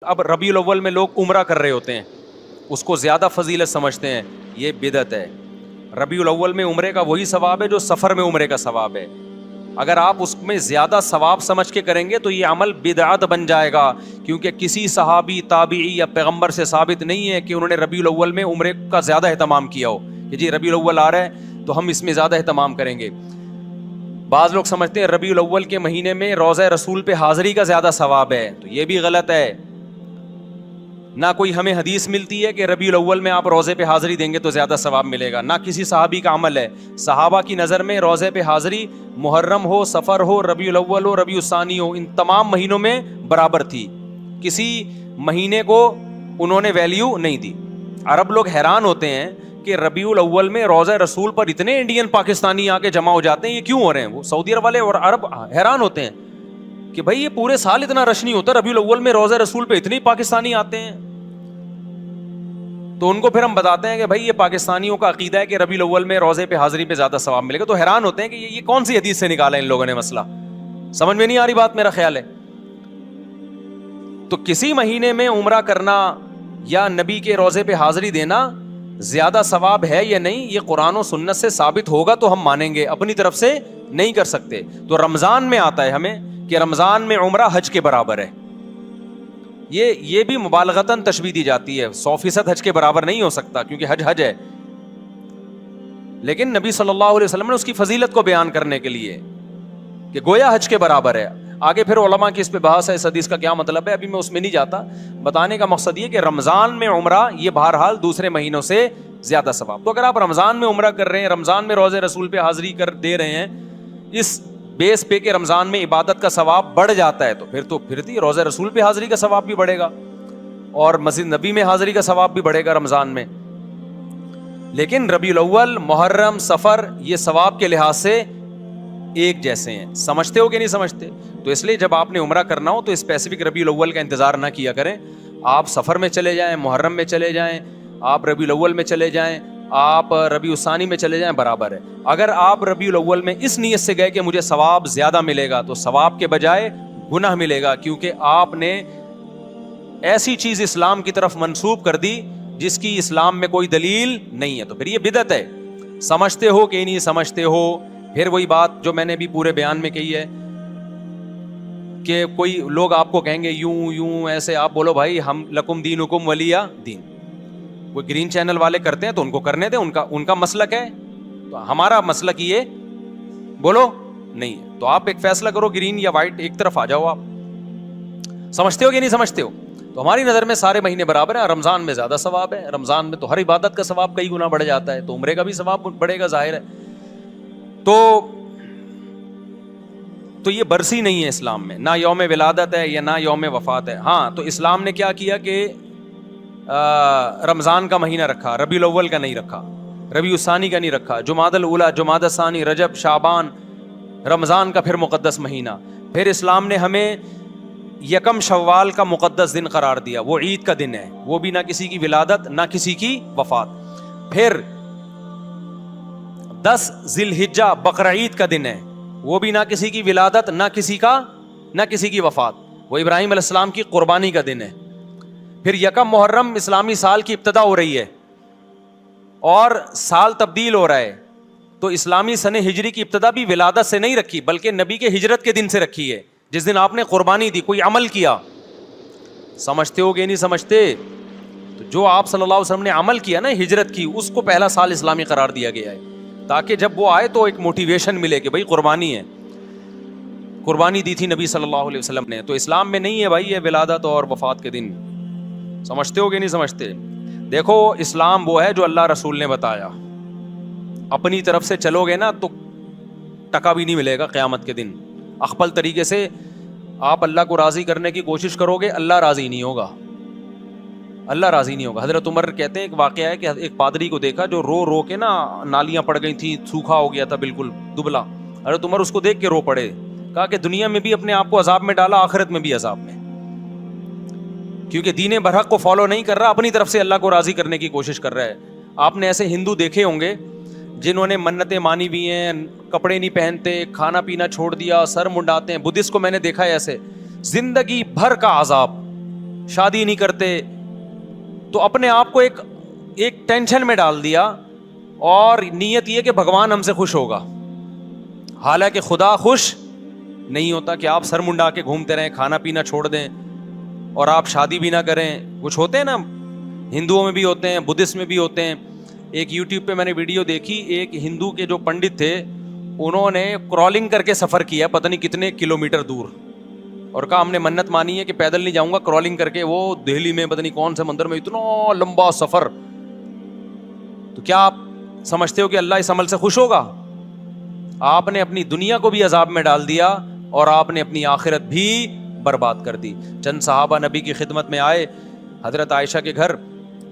اب ربیع الاول میں لوگ عمرہ کر رہے ہوتے ہیں، اس کو زیادہ فضیلت سمجھتے ہیں، یہ بدعت ہے۔ ربیع الاول میں عمرے کا وہی ثواب ہے جو سفر میں عمرے کا ثواب ہے۔ اگر آپ اس میں زیادہ ثواب سمجھ کے کریں گے تو یہ عمل بدعت بن جائے گا، کیونکہ کسی صحابی، تابعی یا پیغمبر سے ثابت نہیں ہے کہ انہوں نے ربیع الاول میں عمرے کا زیادہ اہتمام کیا ہو کہ جی ربیع الاول آ رہا ہے تو ہم اس میں زیادہ اہتمام کریں گے۔ بعض لوگ سمجھتے ہیں ربیع الاول کے مہینے میں روضہ رسول پہ حاضری کا زیادہ ثواب ہے، تو یہ بھی غلط ہے۔ نہ کوئی ہمیں حدیث ملتی ہے کہ ربیع الاول میں آپ روزے پہ حاضری دیں گے تو زیادہ ثواب ملے گا، نہ کسی صحابی کا عمل ہے۔ صحابہ کی نظر میں روزے پہ حاضری محرم ہو، سفر ہو، ربیع الاول ہو، ربیع الثانی ہو، ان تمام مہینوں میں برابر تھی، کسی مہینے کو انہوں نے ویلیو نہیں دی۔ عرب لوگ حیران ہوتے ہیں کہ ربیع الاول میں روزہ رسول پر اتنے انڈین پاکستانی آ کے جمع ہو جاتے ہیں، یہ کیوں ہو رہے ہیں؟ وہ سعودی عرب والے اور عرب حیران ہوتے ہیں کہ بھائی یہ پورے سال اتنا رش نہیں ہوتا، ربیع الاول میں روزہ رسول پہ اتنے پاکستانی آتے ہیں۔ تو ان کو پھر ہم بتاتے ہیں کہ بھائی یہ پاکستانیوں کا عقیدہ ہے کہ ربیع الاول میں روزے پہ حاضری پہ زیادہ ثواب ملے گا، تو حیران ہوتے ہیں کہ یہ کون سی حدیث سے نکالا ہے ان لوگوں نے مسئلہ، سمجھ میں نہیں آ رہی بات، میرا خیال ہے۔ تو کسی مہینے میں عمرہ کرنا یا نبی کے روزے پہ حاضری دینا زیادہ ثواب ہے یا نہیں، یہ قرآن و سنت سے ثابت ہوگا تو ہم مانیں گے، اپنی طرف سے نہیں کر سکتے۔ تو رمضان میں آتا ہے ہمیں کہ رمضان میں عمرہ حج کے برابر ہے، یہ بھی مبالغتاً تشبیہ دی جاتی ہے، 100% حج کے برابر نہیں ہو سکتا کیونکہ حج حج ہے، لیکن نبی صلی اللہ علیہ وسلم نے اس کی فضیلت کو بیان کرنے کے لیے کہ گویا حج کے برابر ہے۔ آگے پھر علماء کی اس پہ بحث ہے اس حدیث کا کیا مطلب ہے، ابھی میں اس میں نہیں جاتا۔ بتانے کا مقصد یہ کہ رمضان میں عمرہ یہ بہرحال دوسرے مہینوں سے زیادہ ثواب۔ تو اگر آپ رمضان میں عمرہ کر رہے ہیں، رمضان میں روزے رسول پہ حاضری کر دے رہے ہیں، اس بیس پہ کہ رمضان میں عبادت کا ثواب بڑھ جاتا ہے، تو پھر روزہ رسول پہ حاضری کا ثواب بھی بڑھے گا اور مسجد نبی میں حاضری کا ثواب بھی بڑھے گا رمضان میں۔ لیکن ربیع الاول، محرم، سفر یہ ثواب کے لحاظ سے ایک جیسے ہیں، سمجھتے ہو کہ نہیں سمجھتے؟ تو اس لیے جب آپ نے عمرہ کرنا ہو تو اسپیسیفک ربیع الاول کا انتظار نہ کیا کریں، آپ سفر میں چلے جائیں، محرم میں چلے جائیں، آپ ربیع الاول میں چلے جائیں، آپ ربیع الثانی میں چلے جائیں، برابر ہے۔ اگر آپ ربیع الاول میں اس نیت سے گئے کہ مجھے ثواب زیادہ ملے گا تو ثواب کے بجائے گناہ ملے گا، کیونکہ آپ نے ایسی چیز اسلام کی طرف منسوب کر دی جس کی اسلام میں کوئی دلیل نہیں ہے، تو پھر یہ بدعت ہے۔ سمجھتے ہو کہ نہیں سمجھتے ہو؟ پھر وہی بات جو میں نے بھی پورے بیان میں کہی ہے کہ کوئی لوگ آپ کو کہیں گے یوں ایسے، آپ بولو بھائی ہم لکم دینکم ولی دین۔ کوئی گرین چینل والے کرتے ہیں تو ان کو کرنے دیں، ان کا مسلک ہے، تو ہمارا مسلک یہ بولو نہیں ہے۔ تو آپ ایک فیصلہ کرو، گرین یا وائٹ، ایک طرف آ جاؤ۔ آپ سمجھتے ہو کہ نہیں سمجھتے ہو؟ تو ہماری نظر میں سارے مہینے برابر ہیں، رمضان میں زیادہ ثواب ہے، رمضان میں تو ہر عبادت کا ثواب کئی گنا بڑھ جاتا ہے، تو عمرے کا بھی ثواب بڑھے گا، ظاہر ہے۔ تو یہ برسی نہیں ہے اسلام میں، نہ یوم ولادت ہے یا نہ یوم وفات ہے۔ ہاں تو اسلام نے کیا کیا کہ رمضان کا مہینہ رکھا، ربیع الاول کا نہیں رکھا، ربیع الثانی کا نہیں رکھا، جمادی الاولیٰ، جمادی الثانی، رجب، شعبان، رمضان کا پھر مقدس مہینہ۔ پھر اسلام نے ہمیں یکم شوال کا مقدس دن قرار دیا، وہ عید کا دن ہے، وہ بھی نہ کسی کی ولادت نہ کسی کی وفات۔ پھر 10 ذی الحجہ بقرعید کا دن ہے، وہ بھی نہ کسی کی ولادت نہ کسی کی وفات، وہ ابراہیم علیہ السلام کی قربانی کا دن ہے۔ پھر یکم محرم اسلامی سال کی ابتدا ہو رہی ہے اور سال تبدیل ہو رہا ہے، تو اسلامی سن ہجری کی ابتدا بھی ولادت سے نہیں رکھی بلکہ نبی کے ہجرت کے دن سے رکھی ہے، جس دن آپ نے قربانی دی، کوئی عمل کیا۔ سمجھتے ہو کہ نہیں سمجھتے؟ تو جو آپ صلی اللہ علیہ وسلم نے عمل کیا نا، ہجرت کی، اس کو پہلا سال اسلامی قرار دیا گیا ہے، تاکہ جب وہ آئے تو ایک موٹیویشن ملے کہ بھائی قربانی ہے، قربانی دی تھی نبی صلی اللہ علیہ وسلم نے۔ تو اسلام میں نہیں ہے بھائی یہ ولادت اور وفات کے دن، سمجھتے ہو کہ نہیں سمجھتے؟ دیکھو اسلام وہ ہے جو اللہ رسول نے بتایا، اپنی طرف سے چلو گے نا تو ٹکا بھی نہیں ملے گا قیامت کے دن۔ اخپل طریقے سے آپ اللہ کو راضی کرنے کی کوشش کرو گے، اللہ راضی نہیں ہوگا، اللہ راضی نہیں ہوگا۔ حضرت عمر کہتے ہیں ایک واقعہ ہے کہ ایک پادری کو دیکھا جو رو رو کے نا نالیاں پڑ گئی تھیں، سوکھا ہو گیا تھا بالکل دبلا۔ حضرت عمر اس کو دیکھ کے رو پڑے، کہا کہ دنیا میں بھی اپنے آپ کو عذاب میں ڈالا، آخرت میں بھی عذاب میں، کیونکہ دین برحق کو فالو نہیں کر رہا، اپنی طرف سے اللہ کو راضی کرنے کی کوشش کر رہا ہے۔ آپ نے ایسے ہندو دیکھے ہوں گے جنہوں نے منتیں مانی بھی ہیں، کپڑے نہیں پہنتے، کھانا پینا چھوڑ دیا، سر منڈاتے ہیں۔ بدھسٹ کو میں نے دیکھا ہے ایسے، زندگی بھر کا عذاب، شادی نہیں کرتے, تو اپنے آپ کو ایک ٹینشن میں ڈال دیا, اور نیت یہ کہ بھگوان ہم سے خوش ہوگا. حالانکہ خدا خوش نہیں ہوتا کہ آپ سر منڈا کے گھومتے رہیں, کھانا پینا چھوڑ دیں اور آپ شادی بھی نہ کریں. کچھ ہوتے ہیں نا, ہندوؤں میں بھی ہوتے ہیں, بدھسٹ میں بھی ہوتے ہیں. ایک یوٹیوب پہ میں نے ویڈیو دیکھی, ایک ہندو کے جو پنڈت تھے انہوں نے کرالنگ کر کے سفر کیا پتہ نہیں کتنے کلومیٹر دور, اور کہا ہم نے منت مانی ہے کہ پیدل نہیں جاؤں گا, کرالنگ کر کے. وہ دہلی میں پتہ نہیں کون سے مندر میں, اتنا لمبا سفر. تو کیا آپ سمجھتے ہو کہ اللہ اس عمل سے خوش ہوگا؟ آپ نے اپنی دنیا کو بھی عذاب میں ڈال دیا اور آپ نے اپنی آخرت بھی برباد کر دی. چند صحابہ نبی کی خدمت میں آئے حضرت عائشہ کے گھر,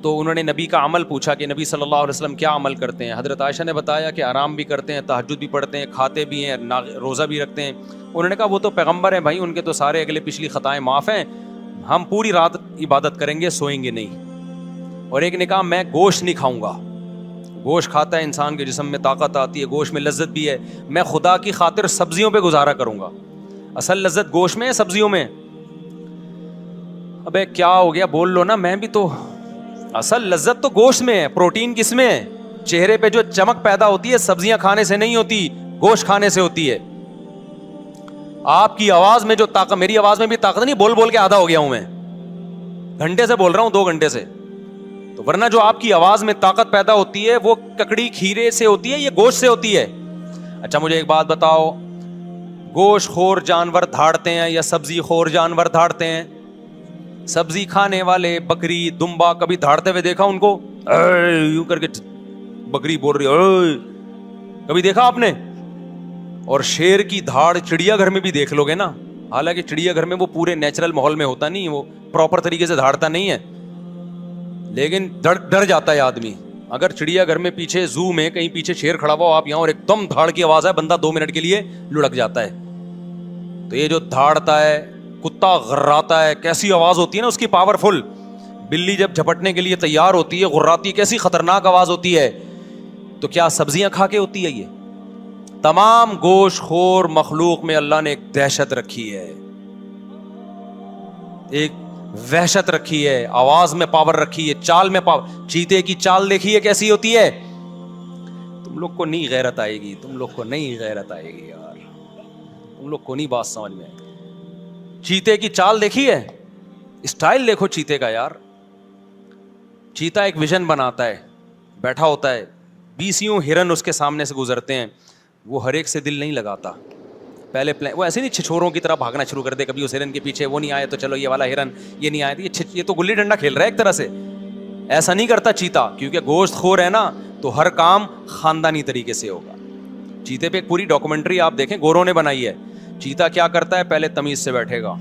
تو انہوں نے نبی کا عمل پوچھا کہ نبی صلی اللہ علیہ وسلم کیا عمل کرتے ہیں. حضرت عائشہ نے بتایا کہ آرام بھی کرتے ہیں, تہجد بھی پڑھتے ہیں, کھاتے بھی ہیں, روزہ بھی رکھتے ہیں. انہوں نے کہا وہ تو پیغمبر ہیں بھائی, ان کے تو سارے اگلے پچھلی خطائیں معاف ہیں, ہم پوری رات عبادت کریں گے, سوئیں گے نہیں. اور ایک نے کہا میں گوشت نہیں کھاؤں گا, گوشت کھاتا ہے انسان کے جسم میں طاقت آتی ہے, گوشت میں لذت بھی ہے, میں خدا کی خاطر سبزیوں پہ گزارا کروں گا. اصل لذت گوشت میں ہے سبزیوں میں؟ ابے کیا ہو گیا, بول لو نا. میں بھی تو, اصل لذت تو گوشت میں ہے, پروٹین کس میں ہے؟ چہرے پہ جو چمک پیدا ہوتی ہے سبزیاں کھانے سے نہیں ہوتی, گوشت کھانے سے ہوتی ہے. آپ کی آواز میں جو طاقت, میری آواز میں بھی طاقت نہیں, بول بول کے آدھا ہو گیا ہوں میں, گھنٹے سے بول رہا ہوں, 2 گھنٹے سے. تو ورنہ جو آپ کی آواز میں طاقت پیدا ہوتی ہے وہ ککڑی کھیرے سے ہوتی ہے, یہ گوشت سے ہوتی ہے. اچھا مجھے ایک بات بتاؤ, گوشت خور جانور دھاڑتے ہیں یا سبزی خور جانور دھاڑتے ہیں؟ سبزی کھانے والے بکری دمبا کبھی دھاڑتے ہوئے دیکھا ان کو؟ یوں کر کے بکری بول رہی, کبھی دیکھا آپ نے؟ اور شیر کی دھاڑ چڑیا گھر میں بھی دیکھ لو گے نا, حالانکہ چڑیا گھر میں وہ پورے نیچرل ماحول میں ہوتا نہیں, وہ پراپر طریقے سے دھاڑتا نہیں ہے, لیکن ڈر جاتا ہے آدمی. اگر چڑیا گھر میں پیچھے زو میں کہیں پیچھے شیر کھڑا ہوا, آپ یہاں اور ایک دم دھاڑ کی آواز ہے, بندہ 2 منٹ کے لیے لڑک جاتا ہے. تو یہ جو دھاڑتا ہے, کتا غراتا ہے, کیسی آواز ہوتی ہے نا اس کی, پاورفل. بلی جب جھپٹنے کے لیے تیار ہوتی ہے, غراتی, کیسی خطرناک آواز ہوتی ہے. تو کیا سبزیاں کھا کے ہوتی ہے؟ یہ تمام گوشت خور مخلوق میں اللہ نے ایک دہشت رکھی ہے, ایک وحشت رکھی ہے, آواز میں پاور رکھی ہے, چال میں پاور. چیتے کی چال دیکھیے کیسی ہوتی ہے. تم لوگ کو نہیں غیرت آئے گی, تم لوگ کو نہیں غیرت آئے گی یار, تم لوگ کو نہیں بات سمجھ میں آئے گی. چیتے کی چال دیکھی ہے, اسٹائل دیکھو چیتے کا یار. چیتا ایک ویژن بناتا ہے, بیٹھا ہوتا ہے, 20 ہرن اس کے سامنے سے گزرتے ہیں, وہ ہر ایک سے دل نہیں لگاتا. پہلے وہ ایسے نہیں چھچوروں کی طرح بھاگنا شروع کر دے کبھی اس ہرن کے پیچھے, وہ نہیں آئے تو چلو یہ والا ہرن, یہ نہیں آئے یہ تو گلی ڈنڈا کھیل رہا ہے ایک طرح سے. ایسا نہیں کرتا چیتا, کیونکہ گوشت خور ہے نا, تو ہر کام خاندانی طریقے سے ہوگا. چیتے پہ ایک پوری ڈاکومنٹری آپ دیکھیں, گوروں نے بنائی ہے. چیتا کیا کرتا ہے, پہلے تمیز سے بیٹھے گا,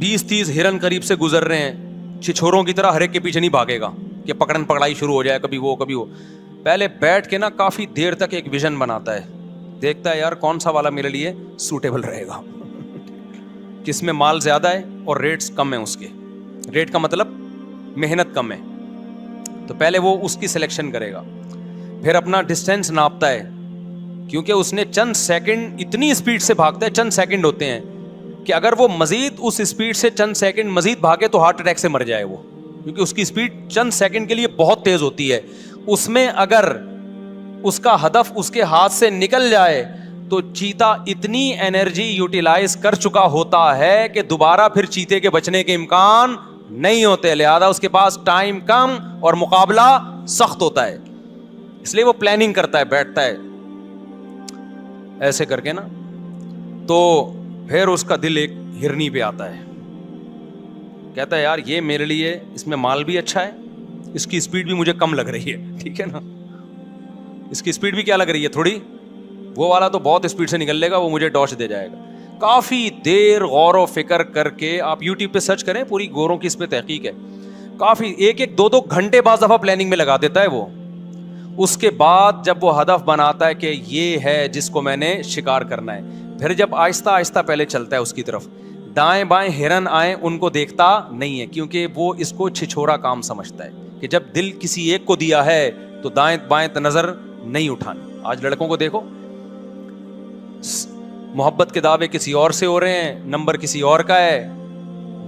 20-30 ہرن قریب سے گزر رہے ہیں, چھچوروں کی طرح ہر ایک کے پیچھے نہیں بھاگے گا کہ پکڑن پکڑائی شروع ہو جائے, کبھی وہ کبھی وہ. پہلے بیٹھ کے نا کافی دیر تک ایک ویژن بناتا ہے, دیکھتا ہے یار کون سا والا میرے لیے سوٹیبل رہے گا, جس میں مال زیادہ ہے اور ریٹس کم ہیں. اس کے ریٹ کا مطلب محنت کم ہے, تو پہلے وہ اس کی سلیکشن کرے گا. پھر اپنا ڈسٹینس ناپتا ہے, کیونکہ اس نے چند سیکنڈ اتنی اسپیڈ سے بھاگتا ہے, چند سیکنڈ ہوتے ہیں کہ اگر وہ مزید اس اسپیڈ سے چند سیکنڈ مزید بھاگے تو ہارٹ اٹیک سے مر جائے وہ, کیونکہ اس کی اسپیڈ چند سیکنڈ کے لیے بہت تیز ہوتی ہے. اس میں اگر اس کا ہدف اس کے ہاتھ سے نکل جائے تو چیتا اتنی انرجی یوٹیلائز کر چکا ہوتا ہے کہ دوبارہ پھر چیتے کے بچنے کے امکان نہیں ہوتے. لہذا اس کے پاس ٹائم کم اور مقابلہ سخت ہوتا ہے, اس لیے وہ پلاننگ کرتا ہے, بیٹھتا ہے ایسے کر کے نا. تو پھر اس کا دل ایک ہرنی پہ آتا ہے, کہتا ہے یار یہ میرے لیے, اس میں مال بھی اچھا ہے, اس کی اسپیڈ بھی مجھے کم لگ رہی ہے, ٹھیک ہے نا, اس کی اسپیڈ بھی کیا لگ رہی ہے تھوڑی, وہ والا تو بہت اسپیڈ سے نکل لے گا, وہ مجھے ڈاش دے جائے گا. کافی دیر غور و فکر کر کے, آپ یوٹیوب پہ سرچ کریں, پوری گوروں کی اس پہ تحقیق ہے, کافی 1-2 گھنٹے بعض دفعہ پلاننگ میں لگا دیتا ہے وہ. اس کے بعد جب وہ ہدف بناتا ہے کہ یہ ہے جس کو میں نے شکار کرنا ہے, پھر جب آہستہ آہستہ پہلے چلتا ہے اس کی طرف, دائیں بائیں ہرن آئیں ان کو دیکھتا نہیں ہے, کیونکہ وہ اس کو چھچورا کام سمجھتا ہے کہ جب دل کسی ایک کو دیا ہے تو دائیں بائیں نظر نہیں اٹھانی. آج لڑکوں کو دیکھو, محبت کے دعوے کسی اور سے ہو رہے ہیں, نمبر کسی اور کا ہے,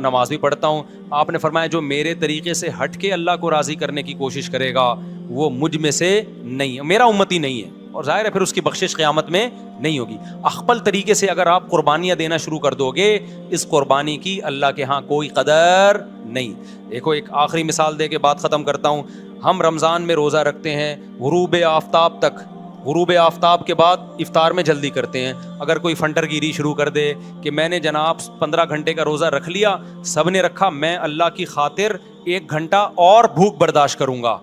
نماز بھی پڑھتا ہوں. آپ نے فرمایا جو میرے طریقے سے ہٹ کے اللہ کو راضی کرنے کی کوشش کرے گا وہ مجھ میں سے نہیں, میرا امتی نہیں ہے, اور ظاہر ہے پھر اس کی بخشش قیامت میں نہیں ہوگی. اخپل طریقے سے اگر آپ قربانیاں دینا شروع کر دو گے, اس قربانی کی اللہ کے ہاں کوئی قدر نہیں. دیکھو ایک آخری مثال دے کے بات ختم کرتا ہوں. ہم رمضان میں روزہ رکھتے ہیں غروب آفتاب تک, غروب آفتاب کے بعد افطار میں جلدی کرتے ہیں. اگر کوئی فنٹر گیری شروع کر دے کہ میں نے جناب 15 گھنٹے کا روزہ رکھ لیا, سب نے رکھا, میں اللہ کی خاطر 1 گھنٹا اور بھوک برداشت کروں گا,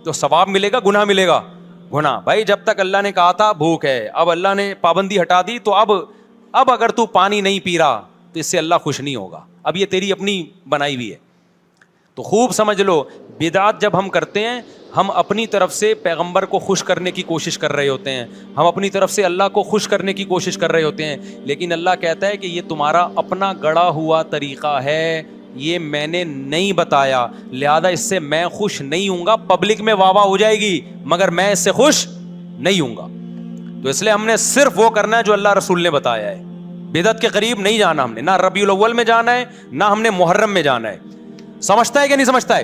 تو ثواب ملے گا گناہ ملے گا؟ گناہ. بھائی جب تک اللہ نے کہا تھا بھوک ہے, اب اللہ نے پابندی ہٹا دی, تو اب اگر تو پانی نہیں پی رہا تو اس سے اللہ خوش نہیں ہوگا. اب یہ تیری اپنی بنائی ہوئی ہے. تو خوب سمجھ لو, بدعات جب ہم کرتے ہیں ہم اپنی طرف سے پیغمبر کو خوش کرنے کی کوشش کر رہے ہوتے ہیں, ہم اپنی طرف سے اللہ کو خوش کرنے کی کوشش کر رہے ہوتے ہیں, لیکن اللہ کہتا ہے کہ یہ تمہارا اپنا گڑا ہوا طریقہ ہے, یہ میں نے نہیں بتایا, لہذا اس سے میں خوش نہیں ہوں گا. پبلک میں واہ واہ ہو جائے گی مگر میں اس سے خوش نہیں ہوں گا. تو اس لیے ہم نے صرف وہ کرنا ہے جو اللہ رسول نے بتایا ہے. بدعت کے قریب نہیں جانا ہم نے, نہ ربیع الاول میں جانا ہے, نہ ہم نے محرم میں جانا ہے. سمجھتا ہے کہ نہیں سمجھتا ہے؟